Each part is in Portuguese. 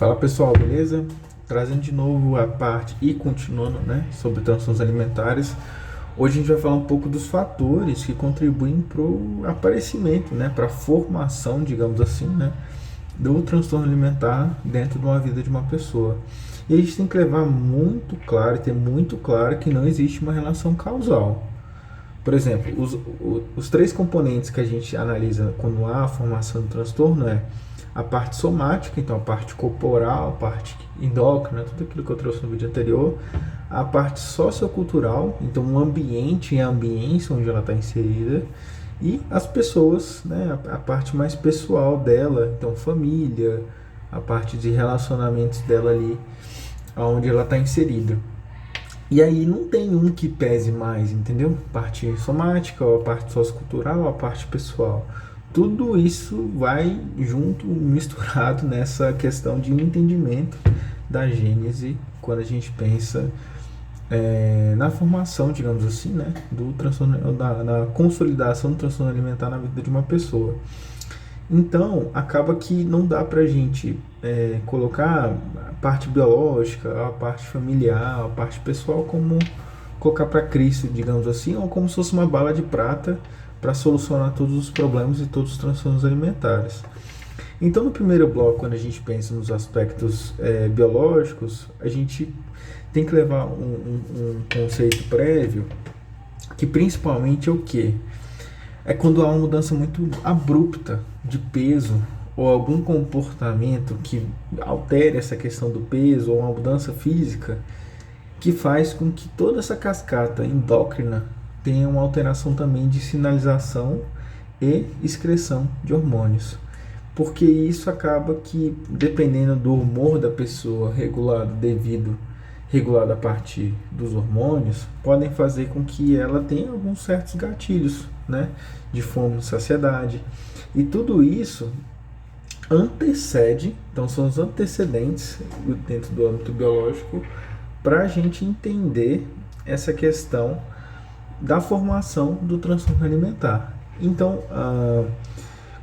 Fala pessoal, beleza? Trazendo de novo a parte e continuando, né, sobre transtornos alimentares. Hoje a gente vai falar um pouco dos fatores que contribuem para o aparecimento, né, para a formação, digamos assim, né, do transtorno alimentar dentro de uma vida de uma pessoa. E a gente tem que levar muito claro, ter muito claro que não existe uma relação causal. Por exemplo, os três componentes que a gente analisa quando há a formação do transtorno é a parte somática, então a parte corporal, a parte endócrina, tudo aquilo que eu trouxe no vídeo anterior, a parte sociocultural, então o ambiente e a ambiência onde ela está inserida, e as pessoas, né, a parte mais pessoal dela, então família, a parte de relacionamentos dela ali, onde ela está inserida. E aí não tem um que pese mais, entendeu? Parte somática, a parte sociocultural, a parte pessoal. Tudo isso vai junto, misturado nessa questão de entendimento da gênese, quando a gente pensa na formação, digamos assim, né, do transtorno, na consolidação do transtorno alimentar na vida de uma pessoa. Então, acaba que não dá pra gente colocar a parte biológica, a parte familiar, a parte pessoal como colocar para Cristo, digamos assim, ou como se fosse uma bala de prata para solucionar todos os problemas e todos os transtornos alimentares. Então, no primeiro bloco, quando a gente pensa nos aspectos biológicos, a gente tem que levar um conceito prévio, que principalmente é o quê? É quando há uma mudança muito abrupta de peso ou algum comportamento que altere essa questão do peso ou uma mudança física que faz com que toda essa cascata endócrina tenha uma alteração também de sinalização e excreção de hormônios. Porque isso acaba que, dependendo do humor da pessoa regulado a partir dos hormônios, podem fazer com que ela tenha alguns certos gatilhos, né, de fome e saciedade. E tudo isso antecede, então são os antecedentes dentro do âmbito biológico para a gente entender essa questão da formação do transtorno alimentar. Então,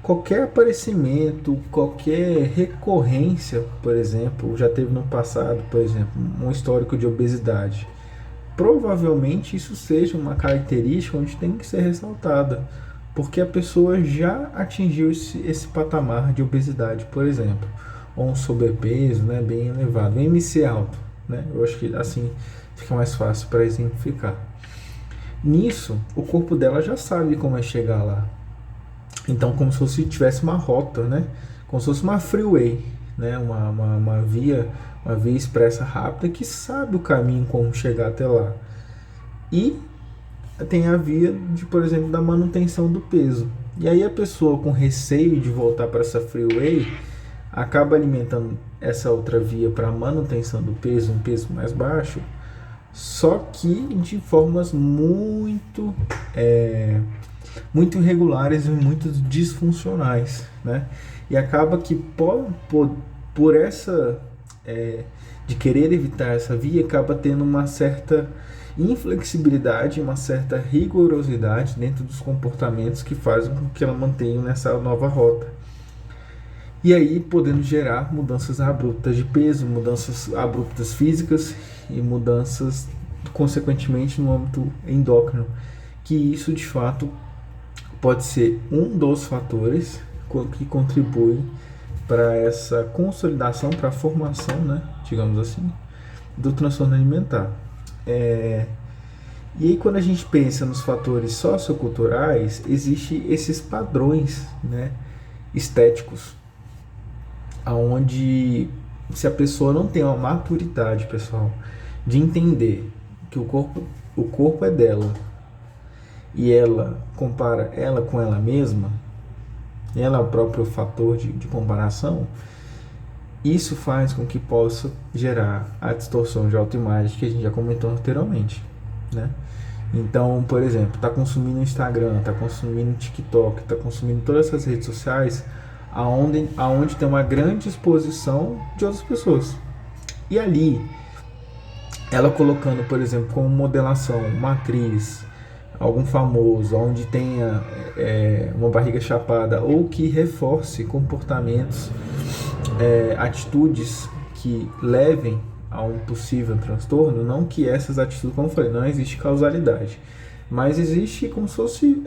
qualquer aparecimento, qualquer recorrência, por exemplo, já teve no passado, por exemplo, um histórico de obesidade. Provavelmente isso seja uma característica onde tem que ser ressaltada, porque a pessoa já atingiu esse patamar de obesidade, por exemplo, ou um sobrepeso, né, bem elevado, um IMC alto, né? Eu acho que assim fica mais fácil para exemplificar. Nisso, o corpo dela já sabe como é chegar lá. Então, como se fosse tivesse uma rota, né? Como se fosse uma freeway, né? Uma via expressa rápida que sabe o caminho como chegar até lá. E tem a via de, por exemplo, da manutenção do peso. E aí a pessoa com receio de voltar para essa freeway acaba alimentando essa outra via para manutenção do peso, um peso mais baixo, só que de formas muito irregulares e muito disfuncionais, né? E acaba que por essa de querer evitar essa via, acaba tendo uma certa inflexibilidade, uma certa rigorosidade dentro dos comportamentos que fazem com que ela mantenha nessa nova rota. E aí podendo gerar mudanças abruptas de peso, mudanças abruptas físicas e mudanças, consequentemente, no âmbito endócrino, que isso de fato pode ser um dos fatores que contribuem para essa consolidação, para a formação, né, digamos assim, do transtorno alimentar. E aí quando a gente pensa nos fatores socioculturais, existem esses padrões, né, estéticos, onde se a pessoa não tem uma maturidade, pessoal, de entender que o corpo é dela e ela compara ela com ela mesma, ela é o próprio fator de comparação, isso faz com que possa gerar a distorção de autoimagem que a gente já comentou anteriormente, né? Então, por exemplo, está consumindo Instagram, está consumindo TikTok, está consumindo todas essas redes sociais aonde tem uma grande exposição de outras pessoas. E ali, ela colocando, por exemplo, como modelação, uma atriz, algum famoso, onde tenha uma barriga chapada ou que reforce comportamentos atitudes que levem a um possível transtorno, não que essas atitudes, como eu falei, não existe causalidade, mas existe como se fosse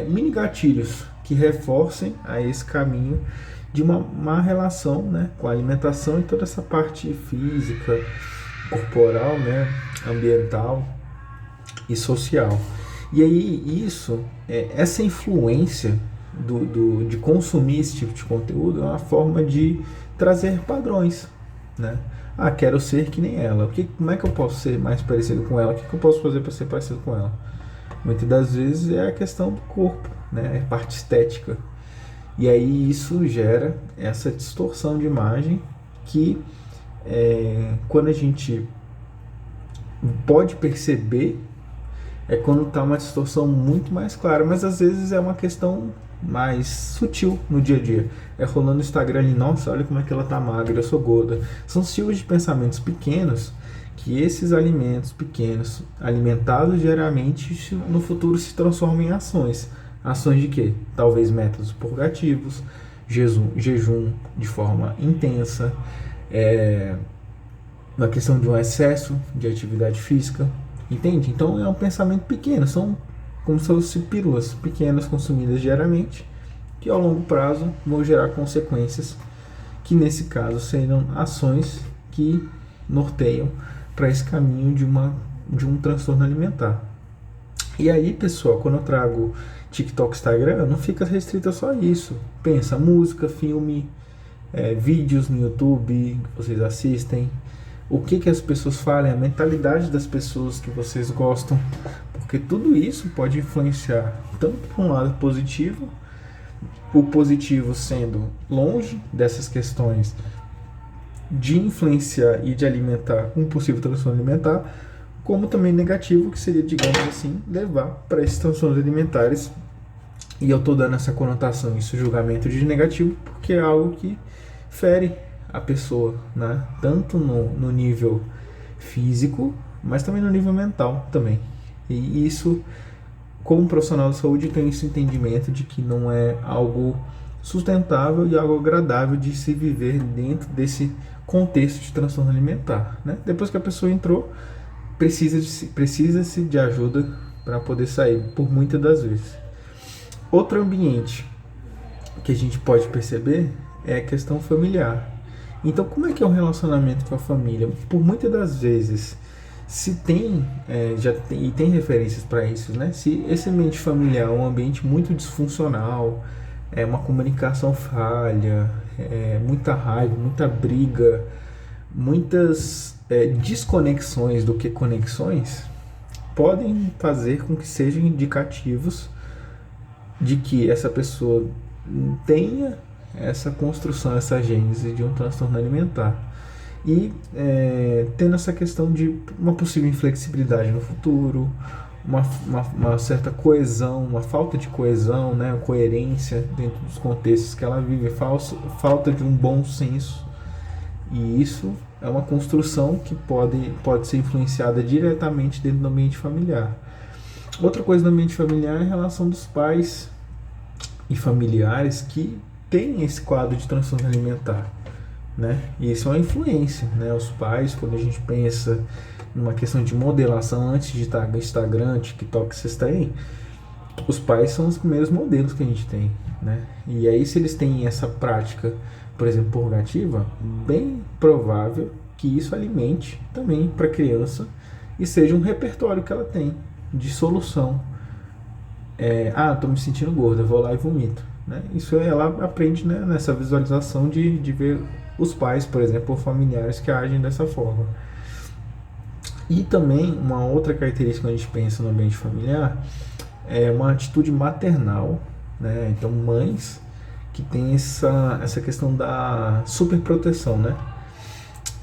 mini gatilhos que reforcem a esse caminho de uma má relação, né, com a alimentação e toda essa parte física, corporal, né, ambiental e social. E aí essa influência de consumir esse tipo de conteúdo é uma forma de trazer padrões, né? Ah, quero ser que nem ela. Como é que eu posso ser mais parecido com ela? O que eu posso fazer para ser parecido com ela? Muitas das vezes é a questão do corpo, né? É parte estética. E aí isso gera essa distorção de imagem que quando a gente pode perceber quando está uma distorção muito mais clara, mas às vezes é uma questão mais sutil no dia a dia. Rolando no Instagram ali, nossa, olha como é que ela tá magra, eu sou gorda. São ciclos de pensamentos pequenos que esses alimentos pequenos, alimentados diariamente, no futuro se transformam em ações. Ações de quê? Talvez métodos purgativos, jejum de forma intensa, na questão de um excesso de atividade física, entende? Então é um pensamento pequeno, são como se fossem pílulas pequenas consumidas diariamente, que ao longo prazo vão gerar consequências, que nesse caso serão ações que norteiam para esse caminho de um transtorno alimentar. E aí, pessoal, quando eu trago TikTok, Instagram, não fica restrito a só isso. Pensa, música, filme, vídeos no YouTube que vocês assistem, o que as pessoas falam, a mentalidade das pessoas que vocês gostam, porque tudo isso pode influenciar tanto para um lado positivo, o positivo sendo longe dessas questões de influenciar e de alimentar um possível transtorno alimentar, como também negativo, que seria, digamos assim, levar para esses transtornos alimentares. E eu estou dando essa conotação, isso julgamento de negativo, porque é algo que fere a pessoa, né? Tanto no nível físico, mas também no nível mental também. E isso, como profissional de saúde, eu tenho esse entendimento de que não é algo sustentável e algo agradável de se viver dentro desse contexto de transtorno alimentar, né? Depois que a pessoa entrou, precisa-se de ajuda para poder sair, por muitas das vezes. Outro ambiente que a gente pode perceber é a questão familiar. Então, como é que é o relacionamento com a família? Por muitas das vezes, se tem, e tem referências para isso, né? Se esse ambiente familiar é um ambiente muito disfuncional, é uma comunicação falha, muita raiva, muita briga, muitas desconexões do que conexões, podem fazer com que sejam indicativos de que essa pessoa tenha essa construção, essa gênese de um transtorno alimentar. E tendo essa questão de uma possível inflexibilidade no futuro, uma certa coesão, uma falta de coesão, né, coerência dentro dos contextos que ela vive, falta de um bom senso. E isso é uma construção que pode ser influenciada diretamente dentro do ambiente familiar. Outra coisa no ambiente familiar é a relação dos pais e familiares que têm esse quadro de transtorno alimentar, né? E isso é uma influência, né? Os pais, quando a gente pensa numa questão de modelação antes de estar no Instagram, TikTok, vocês têm, os pais são os primeiros modelos que a gente tem, né? E aí, se eles têm essa prática, por exemplo, purgativa, bem provável que isso alimente também para a criança e seja um repertório que ela tem de solução. Estou me sentindo gorda, vou lá e vomito, né? Isso ela aprende, né, nessa visualização de ver os pais, por exemplo, ou familiares que agem dessa forma. E também uma outra característica que a gente pensa no ambiente familiar é uma atitude maternal, né? Então, mães que têm essa questão da superproteção, né?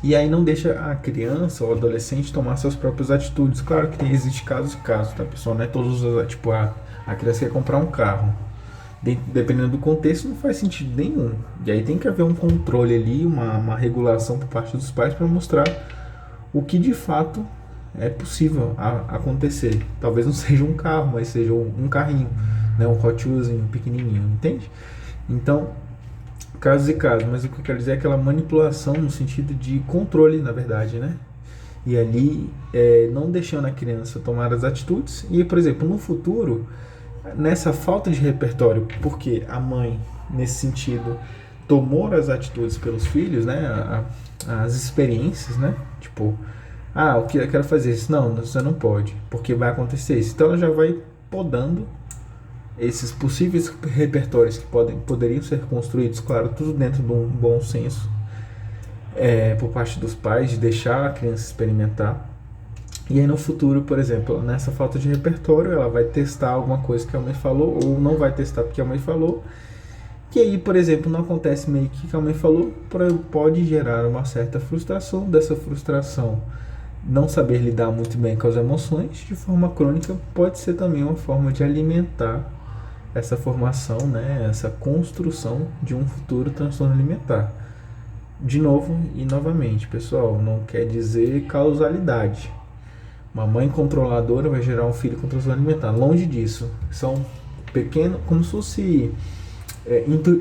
E aí não deixa a criança ou adolescente tomar suas próprias atitudes. Claro que existe casos e casos, tá, pessoal? Não é todos os... Tipo, a criança quer comprar um carro. Dependendo do contexto, não faz sentido nenhum. E aí tem que haver um controle ali, uma regulação por parte dos pais para mostrar o que de fato é possível acontecer. Talvez não seja um carro, mas seja um carrinho, né? Um Hot Wheelzinho pequenininho, entende? Então, casos e casos, mas o que eu quero dizer é aquela manipulação no sentido de controle, na verdade, né? E ali não deixando a criança tomar as atitudes e, por exemplo, no futuro, nessa falta de repertório, porque a mãe, nesse sentido, tomou as atitudes pelos filhos, né? As experiências, né? Tipo, o que eu quero fazer isso? Não, você não pode, porque vai acontecer isso. Então ela já vai podando esses possíveis repertórios que poderiam ser construídos, claro, tudo dentro de um bom senso, por parte dos pais, de deixar a criança experimentar. E aí no futuro, por exemplo, nessa falta de repertório, ela vai testar alguma coisa que a mãe falou, ou não vai testar porque a mãe falou, que aí, por exemplo, não acontece meio que a mãe falou, pode gerar uma certa frustração. Dessa frustração, não saber lidar muito bem com as emoções de forma crônica pode ser também uma forma de alimentar essa formação, né, essa construção de um futuro transtorno alimentar. De novo e novamente, pessoal, não quer dizer causalidade. Uma mãe controladora vai gerar um filho com transtorno alimentar. Longe disso. São pequenos, como se fosse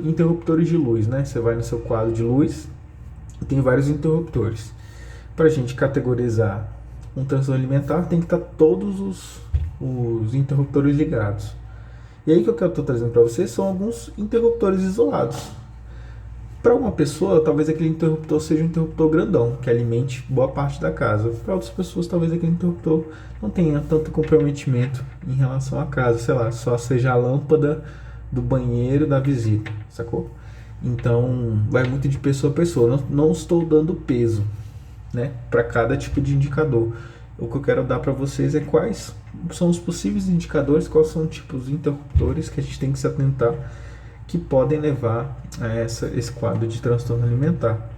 interruptores de luz, né? Você vai no seu quadro de luz e tem vários interruptores. Para a gente categorizar um transtorno alimentar, tem que estar todos os interruptores ligados. E aí o que eu estou trazendo para vocês são alguns interruptores isolados. Para uma pessoa, talvez aquele interruptor seja um interruptor grandão, que alimente boa parte da casa. Para outras pessoas, talvez aquele interruptor não tenha tanto comprometimento em relação à casa, sei lá, só seja a lâmpada do banheiro da visita, sacou? Então, vai muito de pessoa a pessoa. Não estou dando peso, né, para cada tipo de indicador. O que eu quero dar para vocês é quais são os possíveis indicadores, quais são os tipos de interruptores que a gente tem que se atentar, que podem levar a esse quadro de transtorno alimentar.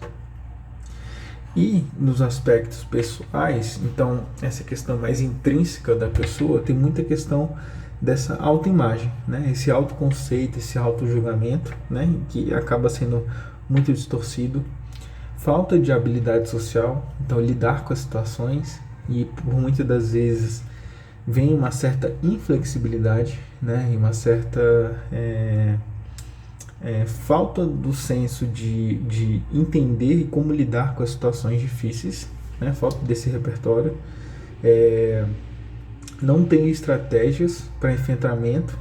E nos aspectos pessoais, então, essa questão mais intrínseca da pessoa, tem muita questão dessa autoimagem, né? Esse autoconceito, esse autojulgamento, né? Que acaba sendo muito distorcido. Falta de habilidade social, então lidar com as situações, e por muitas das vezes vem uma certa inflexibilidade, né? E uma certa falta do senso de entender como lidar com as situações difíceis, né? Falta desse repertório. Não tem estratégias para enfrentamento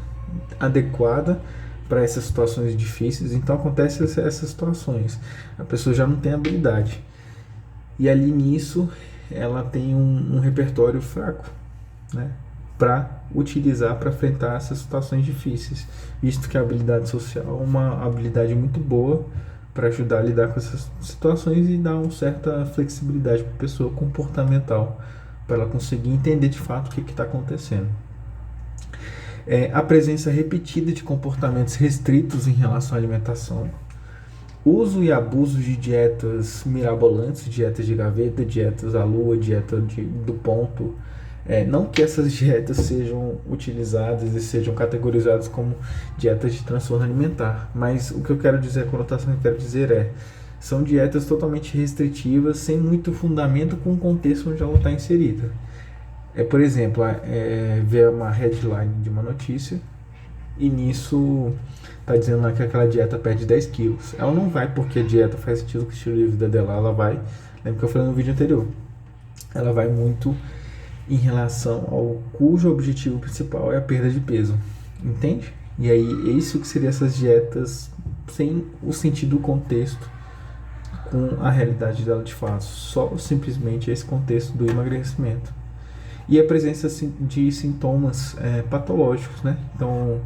adequada para essas situações difíceis, então acontece essas situações, a pessoa já não tem habilidade, e ali nisso ela tem um repertório fraco, né, para utilizar para enfrentar essas situações difíceis, visto que a habilidade social é uma habilidade muito boa para ajudar a lidar com essas situações e dar uma certa flexibilidade para a pessoa comportamental, para ela conseguir entender de fato o que está acontecendo. A presença repetida de comportamentos restritos em relação à alimentação, uso e abuso de dietas mirabolantes, dietas de gaveta, dietas à lua, dieta do ponto. Não que essas dietas sejam utilizadas e sejam categorizadas como dietas de transtorno alimentar, mas o que eu quero dizer, a conotação que eu quero dizer são dietas totalmente restritivas, sem muito fundamento com o contexto onde ela está inserida. Por exemplo, ver uma headline de uma notícia e nisso está dizendo lá que aquela dieta perde 10 quilos. Ela não vai porque a dieta faz sentido com o estilo de vida dela, ela vai, lembra que eu falei no vídeo anterior, ela vai muito em relação ao cujo objetivo principal é a perda de peso, entende? E aí é isso que seria essas dietas sem o sentido do contexto com a realidade dela de fato, só simplesmente esse contexto do emagrecimento. E a presença de sintomas patológicos, né? Então,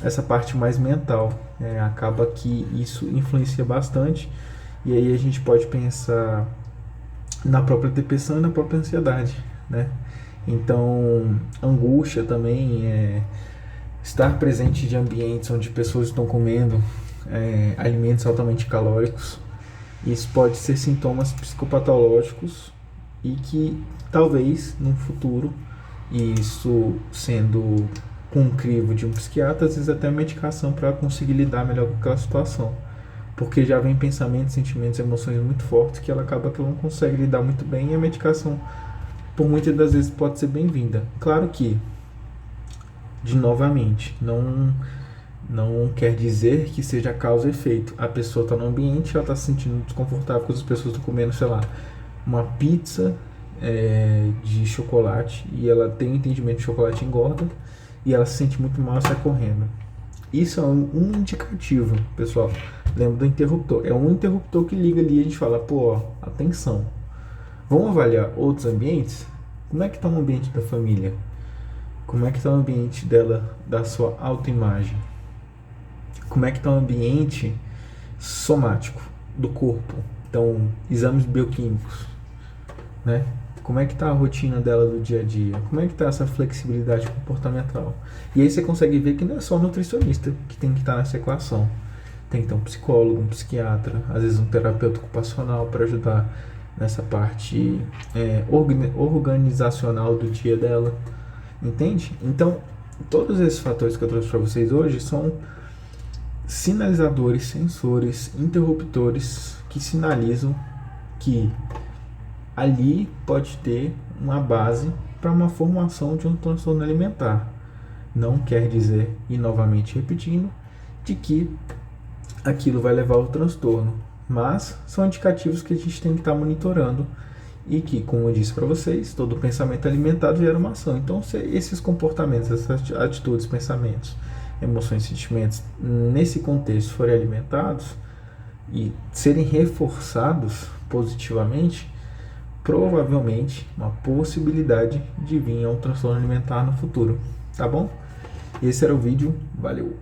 essa parte mais mental, acaba que isso influencia bastante, e aí a gente pode pensar na própria depressão e na própria ansiedade, né? Então, angústia também, estar presente de ambientes onde pessoas estão comendo alimentos altamente calóricos, isso pode ser sintomas psicopatológicos e que talvez no futuro, isso sendo com um crivo de um psiquiatra, às vezes até medicação para conseguir lidar melhor com aquela situação, porque já vem pensamentos, sentimentos, emoções muito fortes que ela acaba que ela não consegue lidar muito bem, e a medicação por muitas das vezes pode ser bem-vinda. Claro que, novamente, Não quer dizer que seja causa e efeito. A pessoa está no ambiente, ela está se sentindo desconfortável porque as pessoas estão comendo, sei lá, uma pizza de chocolate e ela tem um entendimento de chocolate engorda e ela se sente muito mal e sai correndo. Isso é um indicativo, pessoal. Lembra do interruptor. É um interruptor que liga ali e a gente fala, pô, ó, atenção. Vamos avaliar outros ambientes? Como é que está o ambiente da família? Como é que está o ambiente dela, da sua autoimagem? Como é que está o ambiente somático do corpo? Então, exames bioquímicos, né? Como é que está a rotina dela do dia a dia? Como é que está essa flexibilidade comportamental? E aí você consegue ver que não é só o nutricionista que tem que estar nessa equação. Tem que ter um psicólogo, um psiquiatra, às vezes um terapeuta ocupacional para ajudar nessa parte organizacional do dia dela. Entende? Então, todos esses fatores que eu trouxe para vocês hoje são sinalizadores, sensores, interruptores que sinalizam que ali pode ter uma base para uma formação de um transtorno alimentar. Não quer dizer, e novamente repetindo, de que aquilo vai levar ao transtorno, mas são indicativos que a gente tem que estar monitorando e que, como eu disse para vocês, todo pensamento alimentado gera uma ação. Então, se esses comportamentos, essas atitudes, pensamentos, emoções, sentimentos, nesse contexto forem alimentados e serem reforçados positivamente, provavelmente uma possibilidade de vir a um transtorno alimentar no futuro, tá bom? Esse era o vídeo, valeu!